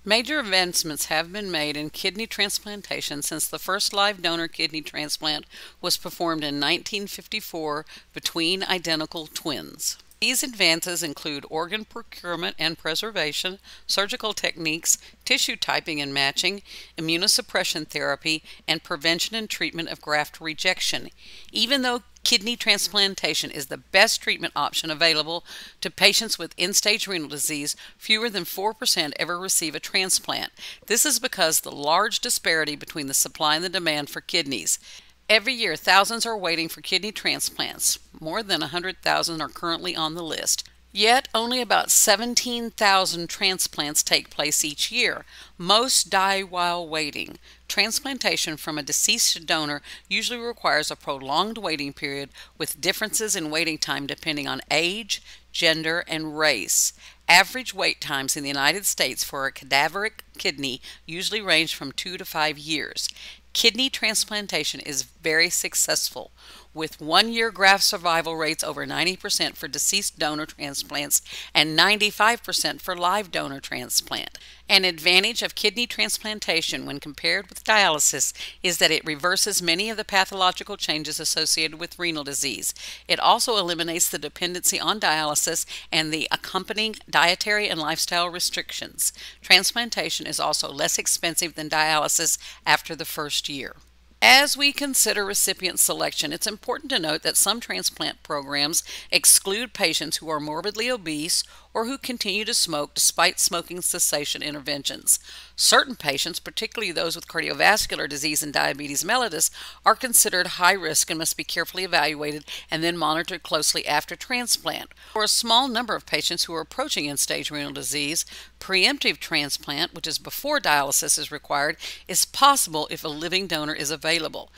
Major advancements have been made in kidney transplantation since the first live donor kidney transplant was performed in 1954 between identical twins. These advances include organ procurement and preservation, surgical techniques, tissue typing and matching, immunosuppression therapy, and prevention and treatment of graft rejection. Even though kidney transplantation is the best treatment option available to patients with end-stage renal disease, fewer than 4% ever receive a transplant. This is because the large disparity between the supply and the demand for kidneys. Every year, thousands are waiting for kidney transplants. More than 100,000 are currently on the list. Yet, only about 17,000 transplants take place each year. Most die while waiting. Transplantation from a deceased donor usually requires a prolonged waiting period with differences in waiting time depending on age, gender, and race. Average wait times in the United States for a cadaveric kidney usually range from 2 to 5 years. Kidney transplantation is very successful, with 1-year graft survival rates over 90% for deceased donor transplants and 95% for live donor transplant. An advantage of kidney transplantation when compared with dialysis is that it reverses many of the pathological changes associated with renal disease. It also eliminates the dependency on dialysis and the accompanying dietary and lifestyle restrictions. Transplantation is also less expensive than dialysis after the first year. As we consider recipient selection, it's important to note that some transplant programs exclude patients who are morbidly obese or who continue to smoke despite smoking cessation interventions. Certain patients, particularly those with cardiovascular disease and diabetes mellitus, are considered high risk and must be carefully evaluated and then monitored closely after transplant. For a small number of patients who are approaching end-stage renal disease, preemptive transplant, which is before dialysis is required, is possible if a living donor is available.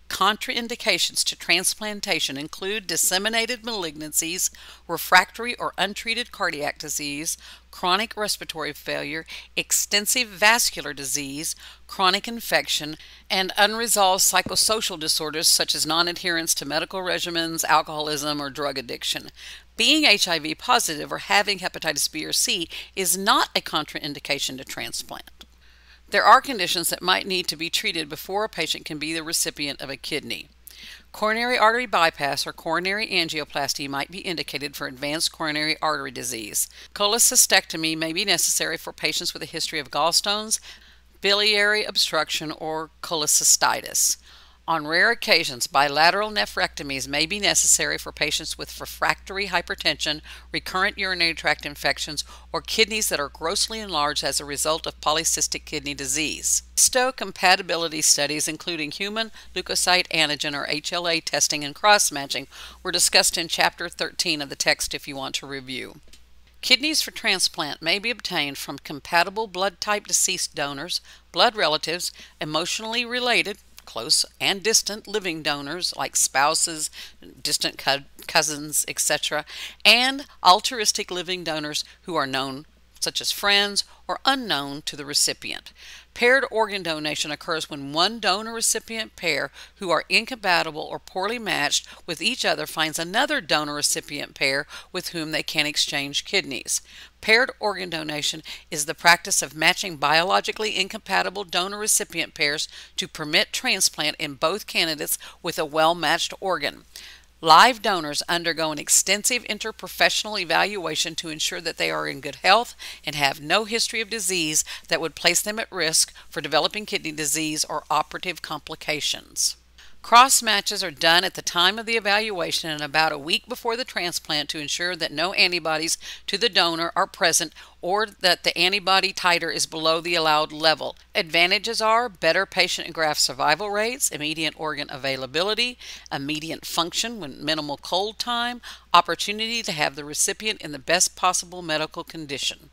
Contraindications to transplantation include disseminated malignancies, refractory or untreated cardiac disease, chronic respiratory failure, extensive vascular disease, chronic infection, and unresolved psychosocial disorders such as non-adherence to medical regimens, alcoholism, or drug addiction. Being HIV positive or having hepatitis B or C is not a contraindication to transplant. There are conditions that might need to be treated before a patient can be the recipient of a kidney. Coronary artery bypass or coronary angioplasty might be indicated for advanced coronary artery disease. Cholecystectomy may be necessary for patients with a history of gallstones, biliary obstruction, or cholecystitis. On rare occasions, bilateral nephrectomies may be necessary for patients with refractory hypertension, recurrent urinary tract infections, or kidneys that are grossly enlarged as a result of polycystic kidney disease. Histocompatibility studies, including human leukocyte antigen or HLA testing and cross-matching, were discussed in Chapter 13 of the text if you want to review. Kidneys for transplant may be obtained from compatible blood type deceased donors, blood relatives, emotionally related, close and distant living donors like spouses, distant cousins, etc., and altruistic living donors who are known, such as friends, or unknown to the recipient. Paired organ donation occurs when one donor-recipient pair who are incompatible or poorly matched with each other finds another donor-recipient pair with whom they can exchange kidneys. Paired organ donation is the practice of matching biologically incompatible donor-recipient pairs to permit transplant in both candidates with a well-matched organ. Live donors undergo an extensive interprofessional evaluation to ensure that they are in good health and have no history of disease that would place them at risk for developing kidney disease or operative complications. Cross matches are done at the time of the evaluation and about a week before the transplant to ensure that no antibodies to the donor are present or that the antibody titer is below the allowed level. Advantages are better patient and graft survival rates, immediate organ availability, immediate function with minimal cold time, opportunity to have the recipient in the best possible medical condition.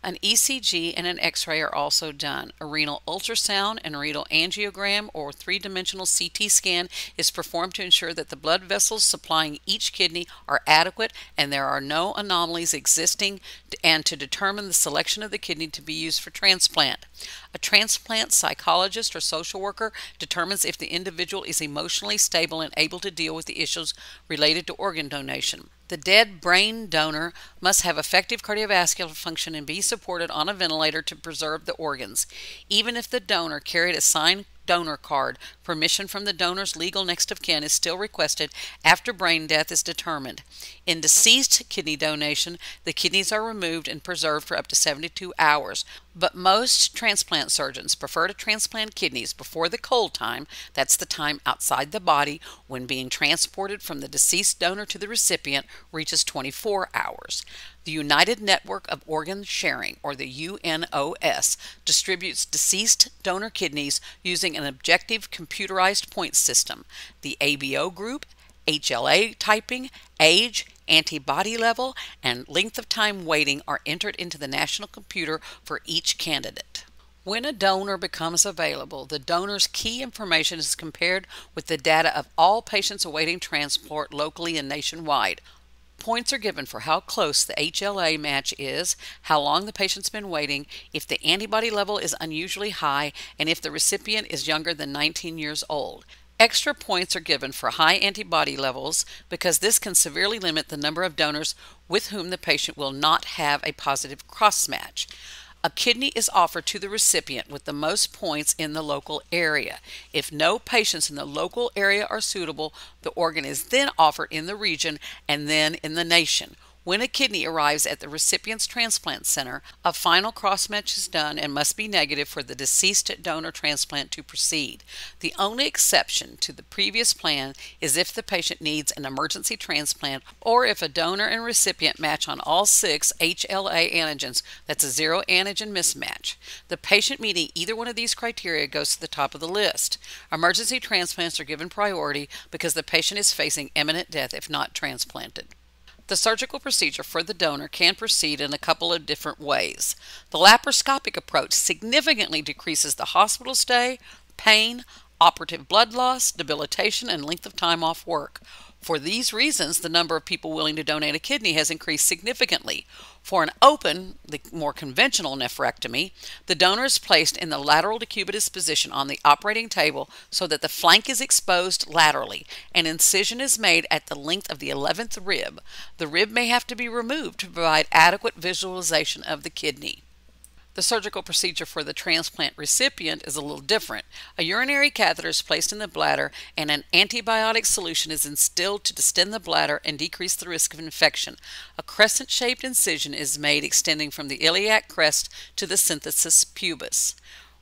An ECG and an X-ray are also done. A renal ultrasound and renal angiogram or three-dimensional CT scan is performed to ensure that the blood vessels supplying each kidney are adequate and there are no anomalies existing, and to determine the selection of the kidney to be used for transplant. A transplant psychologist or social worker determines if the individual is emotionally stable and able to deal with the issues related to organ donation. The dead brain donor must have effective cardiovascular function and be supported on a ventilator to preserve the organs. Even if the donor carried a signed donor card, permission from the donor's legal next of kin is still requested after brain death is determined. In deceased kidney donation, the kidneys are removed and preserved for up to 72 hours, but most transplant surgeons prefer to transplant kidneys before the cold time, that's the time outside the body when being transported from the deceased donor to the recipient, reaches 24 hours. The United Network of Organ Sharing, or the UNOS, distributes deceased donor kidneys using an objective computerized point system. The ABO group, HLA typing, age, antibody level, and length of time waiting are entered into the national computer for each candidate. When a donor becomes available, the donor's key information is compared with the data of all patients awaiting transport locally and nationwide. Points are given for how close the HLA match is, how long the patient's been waiting, if the antibody level is unusually high, and if the recipient is younger than 19 years old. Extra points are given for high antibody levels because this can severely limit the number of donors with whom the patient will not have a positive cross-match. A kidney is offered to the recipient with the most points in the local area. If no patients in the local area are suitable, the organ is then offered in the region and then in the nation. When a kidney arrives at the recipient's transplant center, a final cross-match is done and must be negative for the deceased donor transplant to proceed. The only exception to the previous plan is if the patient needs an emergency transplant or if a donor and recipient match on all 6 HLA antigens, that's a zero antigen mismatch. The patient meeting either one of these criteria goes to the top of the list. Emergency transplants are given priority because the patient is facing imminent death if not transplanted. The surgical procedure for the donor can proceed in a couple of different ways. The laparoscopic approach significantly decreases the hospital stay, pain, operative blood loss, debilitation, and length of time off work. For these reasons, the number of people willing to donate a kidney has increased significantly. For an open, the more conventional nephrectomy, the donor is placed in the lateral decubitus position on the operating table so that the flank is exposed laterally. An incision is made at the length of the 11th rib. The rib may have to be removed to provide adequate visualization of the kidney. The surgical procedure for the transplant recipient is a little different. A urinary catheter is placed in the bladder and an antibiotic solution is instilled to distend the bladder and decrease the risk of infection. A crescent-shaped incision is made extending from the iliac crest to the symphysis pubis.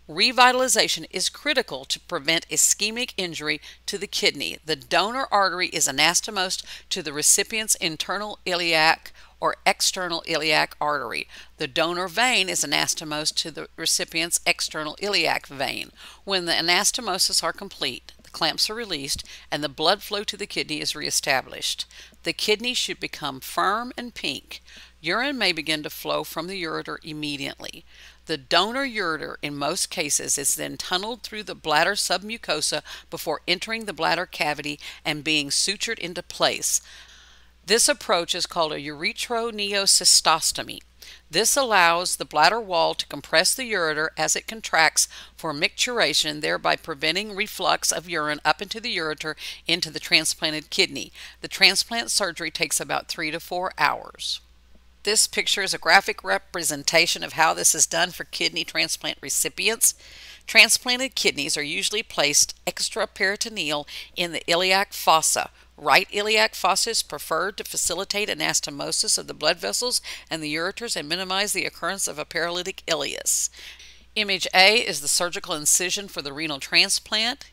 Revitalization is critical to prevent ischemic injury to the kidney. The donor artery is anastomosed to the recipient's internal iliac or external iliac artery. The donor vein is anastomosed to the recipient's external iliac vein. When the anastomosis are complete, the clamps are released and the blood flow to the kidney is reestablished. The kidney should become firm and pink. Urine may begin to flow from the ureter immediately. The donor ureter, in most cases, is then tunneled through the bladder submucosa before entering the bladder cavity and being sutured into place. This approach is called a ureteroneocystostomy. This allows the bladder wall to compress the ureter as it contracts for micturition, thereby preventing reflux of urine up into the ureter into the transplanted kidney. The transplant surgery takes about 3 to 4 hours. This picture is a graphic representation of how this is done for kidney transplant recipients. Transplanted kidneys are usually placed extraperitoneal in the iliac fossa. Right iliac fossa is preferred to facilitate anastomosis of the blood vessels and the ureters and minimize the occurrence of a paralytic ileus. Image A is the surgical incision for the renal transplant.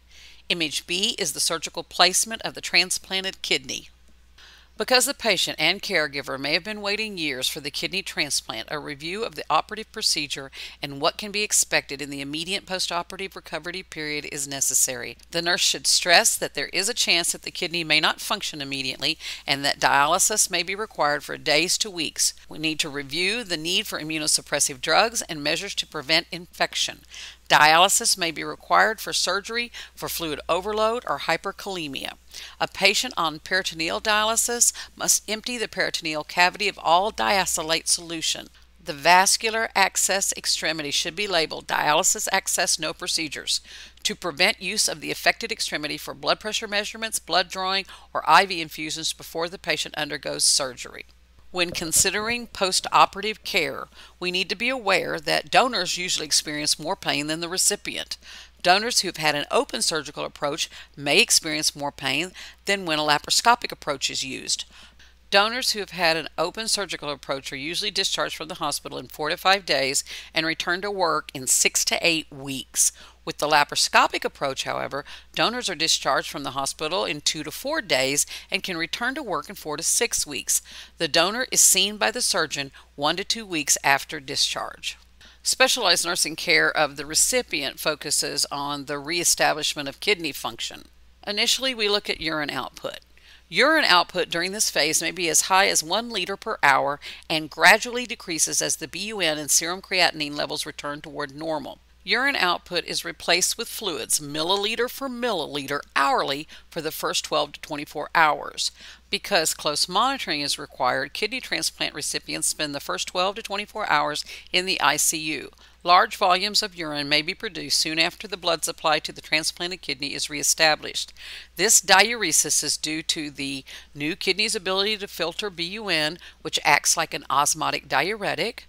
Image B is the surgical placement of the transplanted kidney. Because the patient and caregiver may have been waiting years for the kidney transplant, a review of the operative procedure and what can be expected in the immediate postoperative recovery period is necessary. The nurse should stress that there is a chance that the kidney may not function immediately and that dialysis may be required for days to weeks. We need to review the need for immunosuppressive drugs and measures to prevent infection. Dialysis may be required for surgery for fluid overload or hyperkalemia. A patient on peritoneal dialysis must empty the peritoneal cavity of all diacylate solution. The vascular access extremity should be labeled dialysis access no procedures. To prevent use of the affected extremity for blood pressure measurements, blood drawing, or IV infusions before the patient undergoes surgery. When considering post-operative care, we need to be aware that donors usually experience more pain than the recipient. Donors who have had an open surgical approach may experience more pain than when a laparoscopic approach is used. Donors who have had an open surgical approach are usually discharged from the hospital in 4 to 5 days and return to work in 6 to 8 weeks. With the laparoscopic approach, however, donors are discharged from the hospital in 2 to 4 days and can return to work in 4 to 6 weeks. The donor is seen by the surgeon 1 to 2 weeks after discharge. Specialized nursing care of the recipient focuses on the reestablishment of kidney function. Initially, we look at urine output. Urine output during this phase may be as high as 1 liter per hour and gradually decreases as the BUN and serum creatinine levels return toward normal. Urine output is replaced with fluids, milliliter for milliliter, hourly for the first 12 to 24 hours. Because close monitoring is required, kidney transplant recipients spend the first 12 to 24 hours in the ICU. Large volumes of urine may be produced soon after the blood supply to the transplanted kidney is reestablished. This diuresis is due to the new kidney's ability to filter BUN, which acts like an osmotic diuretic,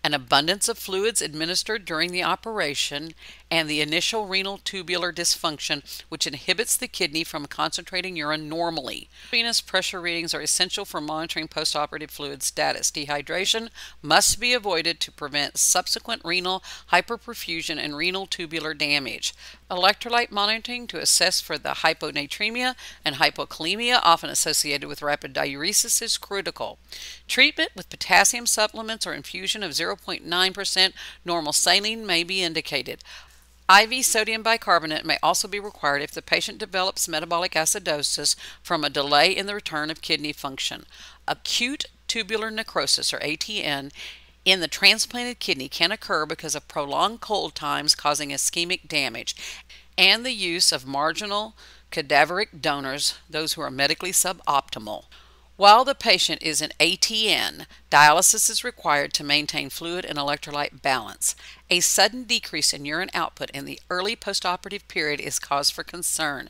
an abundance of fluids administered during the operation, and the initial renal tubular dysfunction, which inhibits the kidney from concentrating urine normally. Venous pressure readings are essential for monitoring postoperative fluid status. Dehydration must be avoided to prevent subsequent renal hyperperfusion and renal tubular damage. Electrolyte monitoring to assess for the hyponatremia and hypokalemia, often associated with rapid diuresis, is critical. Treatment with potassium supplements or infusion of 0.9% normal saline may be indicated. IV sodium bicarbonate may also be required if the patient develops metabolic acidosis from a delay in the return of kidney function. Acute tubular necrosis, or ATN, in the transplanted kidney can occur because of prolonged cold times causing ischemic damage, and the use of marginal cadaveric donors, those who are medically suboptimal. While the patient is in ATN, dialysis is required to maintain fluid and electrolyte balance. A sudden decrease in urine output in the early postoperative period is cause for concern.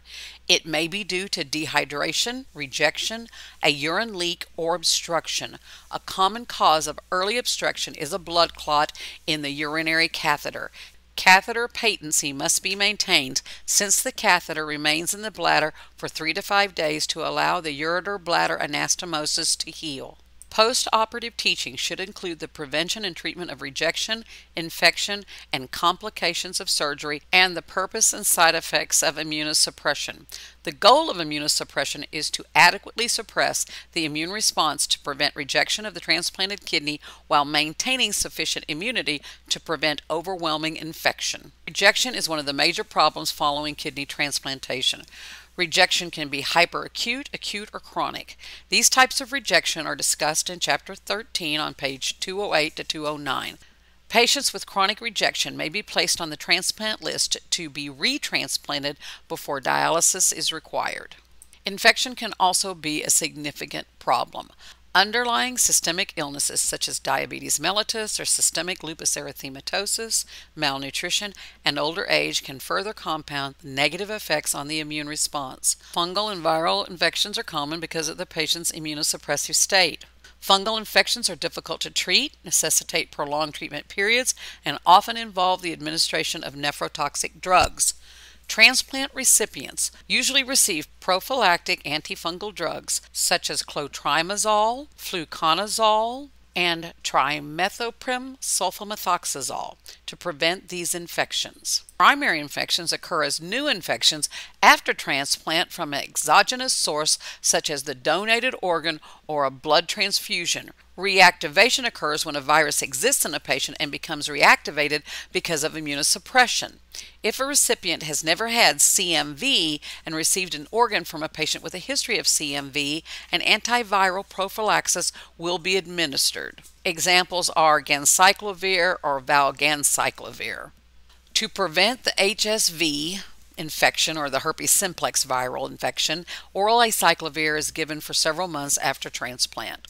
It may be due to dehydration, rejection, a urine leak, or obstruction. A common cause of early obstruction is a blood clot in the urinary catheter. Catheter patency must be maintained since the catheter remains in the bladder for 3 to 5 days to allow the ureter-bladder anastomosis to heal. Post-operative teaching should include the prevention and treatment of rejection, infection, and complications of surgery, and the purpose and side effects of immunosuppression. The goal of immunosuppression is to adequately suppress the immune response to prevent rejection of the transplanted kidney while maintaining sufficient immunity to prevent overwhelming infection. Rejection is one of the major problems following kidney transplantation. Rejection can be hyperacute, acute, or chronic. These types of rejection are discussed in Chapter 13 on page 208 to 209. Patients with chronic rejection may be placed on the transplant list to be retransplanted before dialysis is required. Infection can also be a significant problem. Underlying systemic illnesses such as diabetes mellitus or systemic lupus erythematosus, malnutrition, and older age can further compound the negative effects on the immune response. Fungal and viral infections are common because of the patient's immunosuppressive state. Fungal infections are difficult to treat, necessitate prolonged treatment periods, and often involve the administration of nephrotoxic drugs. Transplant recipients usually receive prophylactic antifungal drugs such as clotrimazole, fluconazole, and trimethoprim sulfamethoxazole to prevent these infections. Primary infections occur as new infections after transplant from an exogenous source such as the donated organ or a blood transfusion. Reactivation occurs when a virus exists in a patient and becomes reactivated because of immunosuppression. If a recipient has never had CMV and received an organ from a patient with a history of CMV, an antiviral prophylaxis will be administered. Examples are ganciclovir or valganciclovir. To prevent the HSV infection or the herpes simplex viral infection, oral acyclovir is given for several months after transplant.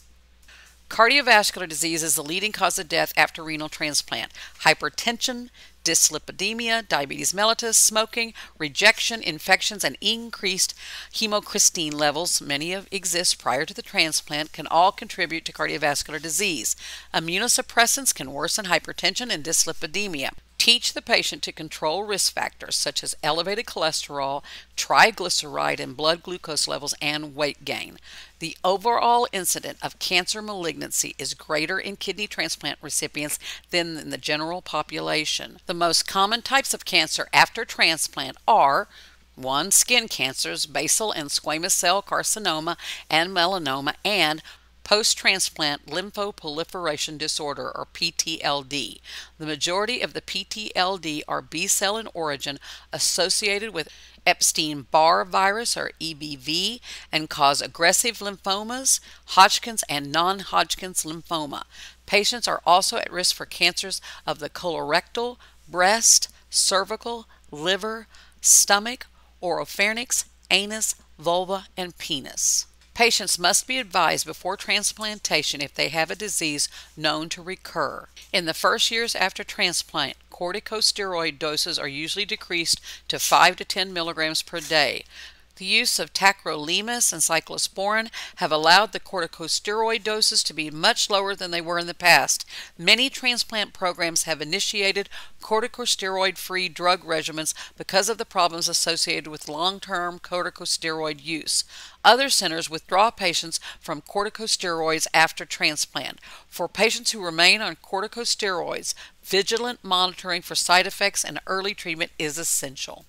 Cardiovascular disease is the leading cause of death after renal transplant. Hypertension, dyslipidemia, diabetes mellitus, smoking, rejection, infections, and increased homocysteine levels, many of exist prior to the transplant, can all contribute to cardiovascular disease. Immunosuppressants can worsen hypertension and dyslipidemia. Teach the patient to control risk factors such as elevated cholesterol, triglyceride and blood glucose levels, and weight gain. The overall incidence of cancer malignancy is greater in kidney transplant recipients than in the general population. The most common types of cancer after transplant are 1. Skin cancers, basal and squamous cell carcinoma and melanoma, and post-transplant lymphoproliferation disorder, or PTLD. The majority of the PTLD are B-cell in origin, associated with Epstein-Barr virus, or EBV, and cause aggressive lymphomas, Hodgkin's and non-Hodgkin's lymphoma. Patients are also at risk for cancers of the colorectal, breast, cervical, liver, stomach, oropharynx, anus, vulva, and penis. Patients must be advised before transplantation if they have a disease known to recur. In the first years after transplant, corticosteroid doses are usually decreased to 5 to 10 milligrams per day. The use of tacrolimus and cyclosporin have allowed the corticosteroid doses to be much lower than they were in the past. Many transplant programs have initiated corticosteroid-free drug regimens because of the problems associated with long-term corticosteroid use. Other centers withdraw patients from corticosteroids after transplant. For patients who remain on corticosteroids, vigilant monitoring for side effects and early treatment is essential.